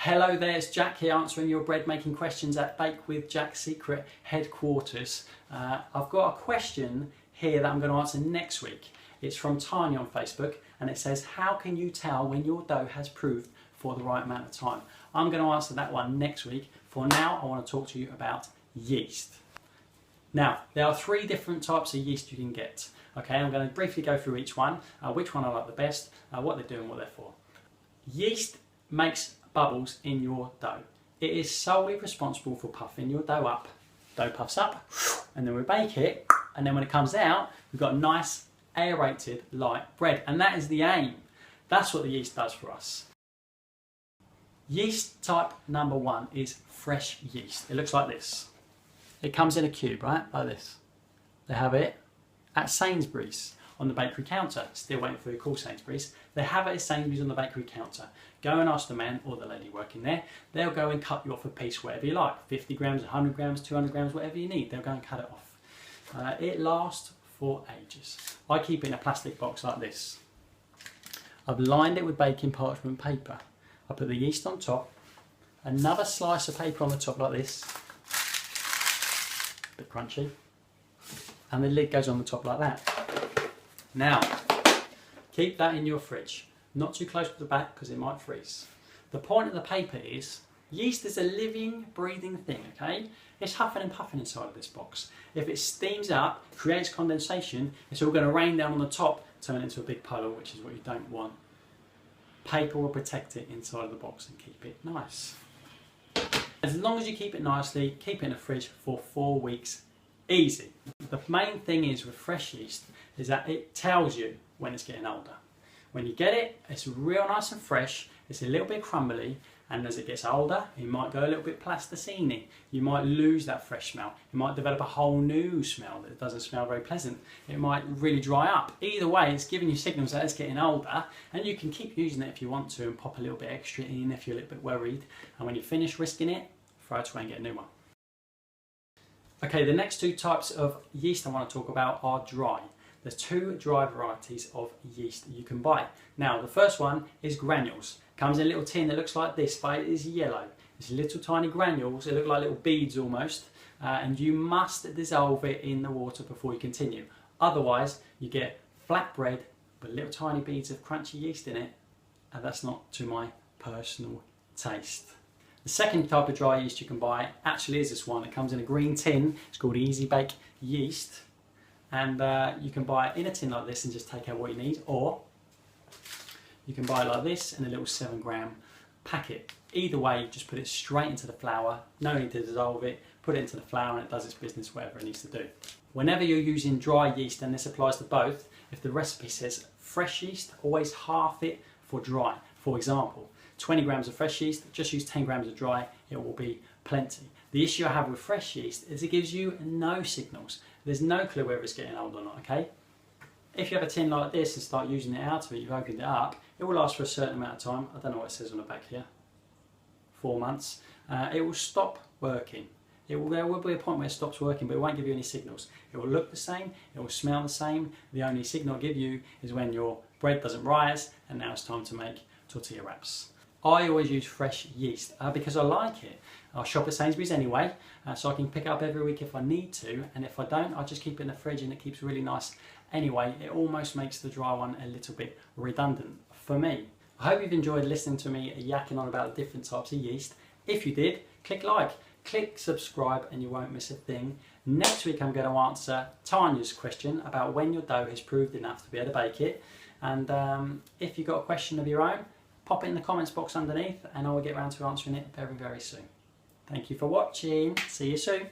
Hello there, it's Jack here answering your bread making questions at Bake with Jack Secret headquarters. I've got a question here that I'm going to answer next week. It's from Tanya on Facebook and it says, how can you tell when your dough has proved for the right amount of time? I'm going to answer that one next week. For now, I want to talk to you about yeast. Now, there are 3 different types of yeast you can get. Okay, I'm going to briefly go through each one, which one I like the best, what they do and what they're for. Yeast makes bubbles in your dough. It is solely responsible for puffing your dough up. Dough puffs up, and then we bake it, and then when it comes out, we've got nice, aerated, light bread, and that is the aim. That's what the yeast does for us. Yeast type number 1 is fresh yeast. It looks like this. It comes in a cube, right, like this. They have it at Sainsbury's on the bakery counter. Still waiting for your call, Sainsbury's. They have it at Sainsbury's on the bakery counter. Go and ask the man or the lady working there. They'll go and cut you off a piece, whatever you like. 50 grams, 100 grams, 200 grams, whatever you need. They'll go and cut it off. It lasts for ages. I keep it in a plastic box like this. I've lined it with baking parchment paper. I put the yeast on top, another slice of paper on the top like this, a bit crunchy, and the lid goes on the top like that. Now, keep that in your fridge, not too close to the back because it might freeze. The point of the paper is, yeast is a living, breathing thing, okay? It's huffing and puffing inside of this box. If it steams up, creates condensation, it's all going to rain down on the top, turn it into a big puddle, which is what you don't want. Paper will protect it inside of the box and keep it nice. As long as you keep it nicely, keep it in the fridge for 4 weeks, easy. The main thing is with fresh yeast is that it tells you when it's getting older. When you get it, it's real nice and fresh, it's a little bit crumbly, and as it gets older, it might go a little bit plasticine. You might lose that fresh smell. It might develop a whole new smell that doesn't smell very pleasant. It might really dry up. Either way, it's giving you signals that it's getting older, and you can keep using it if you want to and pop a little bit extra in if you're a little bit worried. And when you finish risking it, throw it away and get a new one. Okay, the next 2 types of yeast I want to talk about are dry. There's 2 dry varieties of yeast that you can buy. Now, the first one is granules. Comes in a little tin that looks like this, but it is yellow. It's little tiny granules, they look like little beads almost, and you must dissolve it in the water before you continue. Otherwise, you get flat bread with little tiny beads of crunchy yeast in it, and that's not to my personal taste. The second type of dry yeast you can buy actually is this one. It comes in a green tin. It's called Easy Bake Yeast. And you can buy it in a tin like this and just take out what you need, or you can buy it like this in a little 7-gram packet. Either way, just put it straight into the flour, no need to dissolve it, put it into the flour and it does its business, whatever it needs to do. Whenever you're using dry yeast, and this applies to both, if the recipe says fresh yeast, always half it for dry. For example, 20 grams of fresh yeast, just use 10 grams of dry, it will be plenty. The issue I have with fresh yeast is it gives you no signals. There's no clue whether it's getting old or not, okay? If you have a tin like this and start using it out of it, you've opened it up, it will last for a certain amount of time. I don't know what it says on the back here. 4 months. It will stop working. There will be a point where it stops working, but it won't give you any signals. It will look the same, it will smell the same. The only signal it'll give you is when your bread doesn't rise, and now it's time to make tortilla wraps. I always use fresh yeast because I like it. I'll shop at Sainsbury's anyway, so I can pick it up every week if I need to, and if I don't, I just keep it in the fridge and it keeps really nice anyway. It almost makes the dry one a little bit redundant for me. I hope you've enjoyed listening to me yakking on about the different types of yeast. If you did, click like, click subscribe and you won't miss a thing. Next week I'm going to answer Tanya's question about when your dough has proved enough to be able to bake it. And if you've got a question of your own, pop it in the comments box underneath and I will get around to answering it very, very soon. Thank you for watching. See you soon.